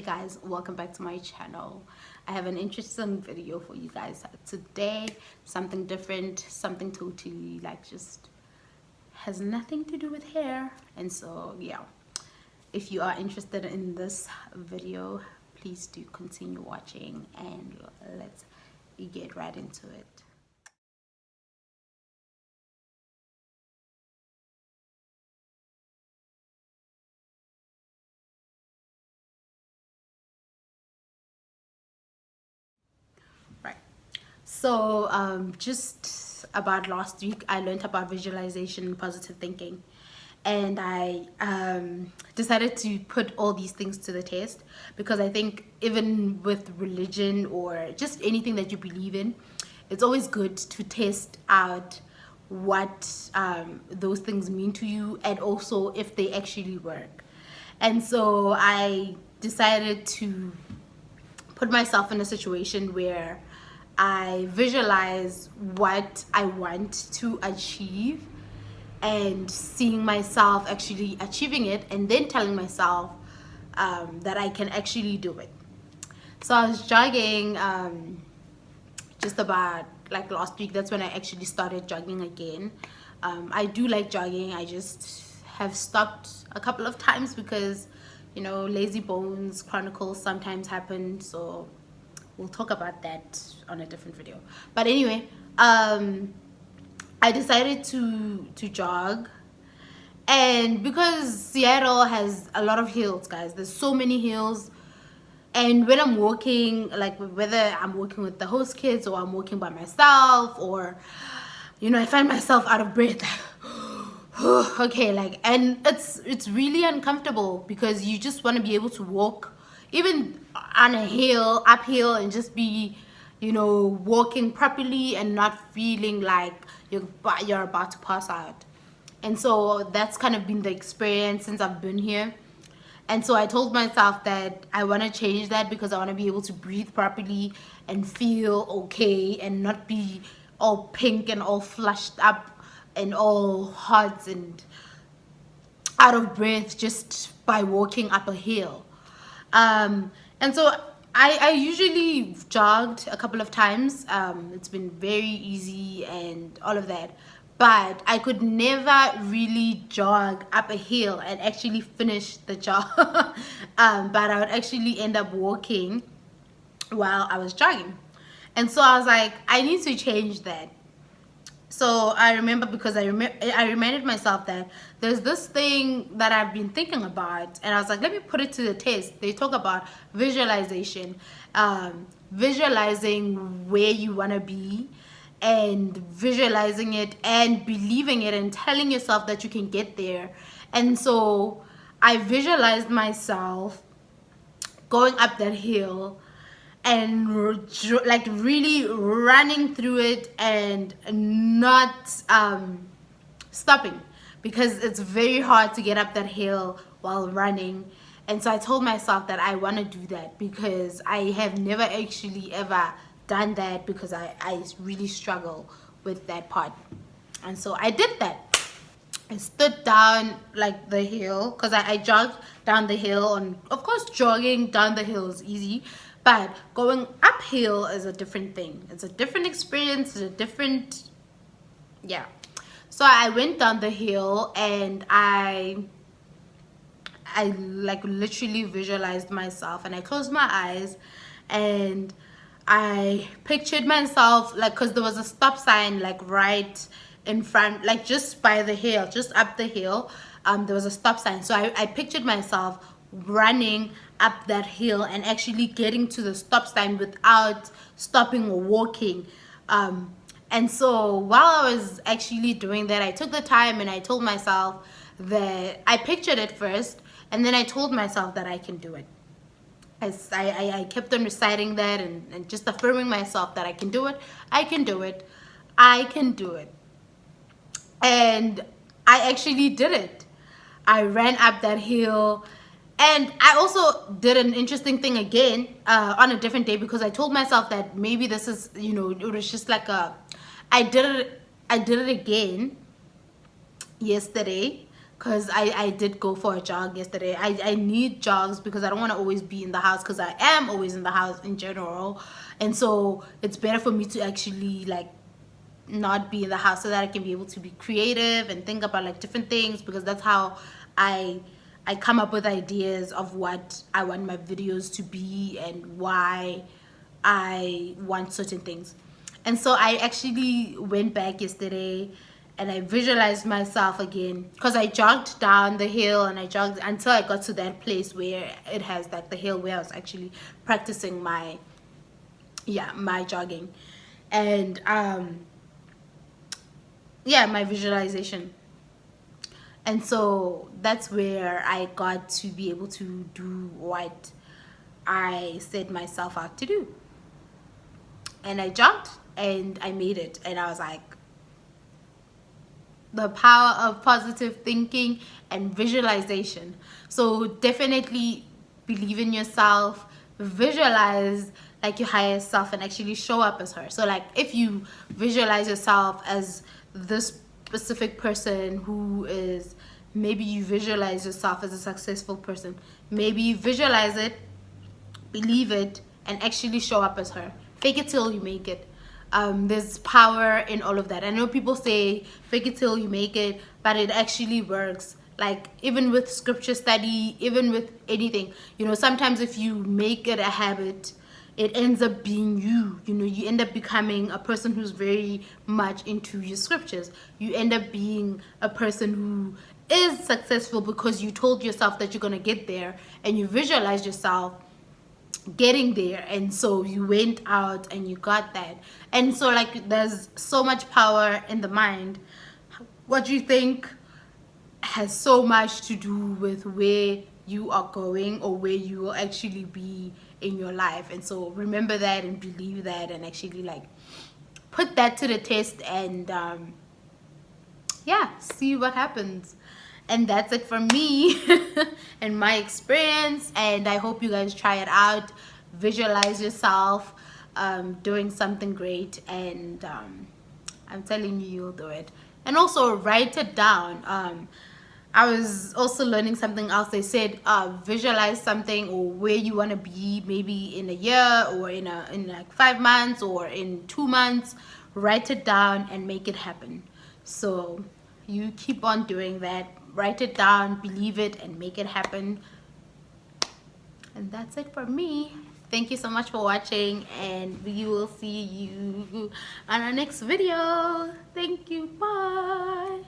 guys, welcome back to my channel. I have an interesting video for you guys today. Something different, something totally just has nothing to do with hair. And so yeah, if you are interested in this video, please do continue watching and let's get right into it. Right. So just about last week, I learned about visualization and positive thinking. And I decided to put all these things to the test because I think even with religion or just anything that you believe in, it's always good to test out what those things mean to you and also if they actually work. And so I decided to put myself in a situation where I visualize what I want to achieve and seeing myself actually achieving it and then telling myself that I can actually do it. So I was jogging just about last week. That's when I actually started jogging again. I do like jogging. I just have stopped a couple of times because lazy bones chronicles sometimes happen, so we'll talk about that on a different video. But anyway, I decided to jog, and because Seattle has a lot of hills, guys, there's so many hills, and when I'm walking, whether I'm walking with the host kids or I'm walking by myself, or I find myself out of breath, okay, and it's really uncomfortable because you just want to be able to walk even on a hill, uphill, and just be walking properly and not feeling like you're about to pass out. And so that's kind of been the experience since I've been here. And so I told myself that I want to change that because I want to be able to breathe properly and feel okay and not be all pink and all flushed up and all hot and out of breath just by walking up a hill. And so I usually jogged a couple of times. It's been very easy and all of that. But I could never really jog up a hill and actually finish the jog. But I would actually end up walking while I was jogging. And so I was like, I need to change that. So I remember, because I reminded myself that there's this thing that I've been thinking about, and I was like, let me put it to the test. They talk about visualization, visualizing where you want to be, and visualizing it and believing it and telling yourself that you can get there. And so I visualized myself going up that hill and really running through it and not stopping, because it's very hard to get up that hill while running. And so I told myself that I want to do that because I have never actually ever done that, because I really struggle with that part. And so I did that. I stood down the hill, because I jogged down the hill, and of course jogging down the hill is easy, but going uphill is a different thing. It's a different experience. It's a different, yeah. So I went down the hill and I literally visualized myself, and I closed my eyes and I pictured myself, because there was a stop sign right in front, just by the hill, just up the hill. There was a stop sign. So I pictured myself running up that hill and actually getting to the stop sign without stopping or walking. And so while I was actually doing that, I took the time and I told myself that I pictured it first, and then I told myself that I can do it. I kept on reciting that and just affirming myself that I can do it, I can do it, I can do it. And I actually did it. I ran up that hill, and I also did an interesting thing again on a different day, because I told myself that maybe this is, it was just I did it again yesterday. because I did go for a jog yesterday. I need jogs because I don't want to always be in the house, because I am always in the house in general. And so it's better for me to actually like not be in the house, so that I can be able to be creative and think about like different things, because that's how I come up with ideas of what I want my videos to be and why I want certain things. And so I actually went back yesterday and I visualized myself again, because I jogged down the hill and I jogged until I got to that place where it has like the hill where I was actually practicing my jogging. And my visualization. And so that's where I got to be able to do what I set myself out to do. And I jogged and I made it. And I was like, the power of positive thinking and visualization. So definitely believe in yourself, visualize like your higher self, and actually show up as her. So like if you visualize yourself as this specific person who is, maybe you visualize yourself as a successful person, maybe you visualize it, believe it, and actually show up as her. Fake it till you make it. There's power in all of that. I know people say fake it till you make it, but it actually works. Like even with scripture study, even with anything, sometimes if you make it a habit, it ends up being you. You end up becoming a person who's very much into your scriptures. You end up being a person who is successful because you told yourself that you're going to get there, and you visualized yourself getting there, and so you went out and you got that. And so like there's so much power in the mind. What you think has so much to do with where you are going or where you will actually be in your life. And so remember that and believe that, and actually like put that to the test, and see what happens. And that's it for me and my experience, and I hope you guys try it out. Visualize yourself doing something great, and I'm telling you, you'll do it. And also write it down. I was also learning something else. They said visualize something, or where you want to be, maybe in a year or in like 5 months or in 2 months. Write it down and make it happen. So you keep on doing that. Write it down, believe it, and make it happen. And that's it for me. Thank you so much for watching, and we will see you on our next video. Thank you. Bye.